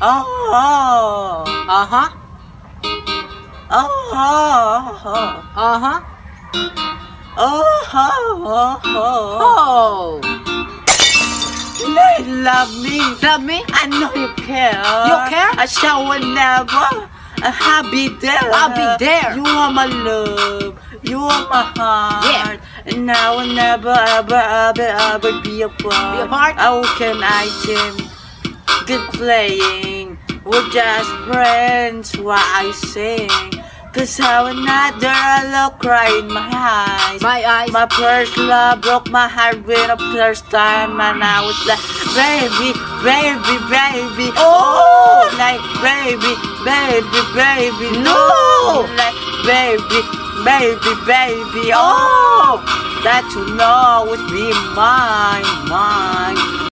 Oh, Uh-huh. oh, Uh-huh. oh. Oh. You love me. Love me? I know you care. You care? I shall never. I'll be there. I'll be there. You are my love. You are my heart. Yeah. And I will never, ever be apart. Be apart? How can I sing? Good playing. We're just friends. Why I sing? Cause how another look right in my eyes. My eyes. My first love broke my heart with the first time, and I was like, baby, baby, baby. Oh, like baby, baby, baby. No, like baby, baby, baby. Oh, that you know would be mine, mine.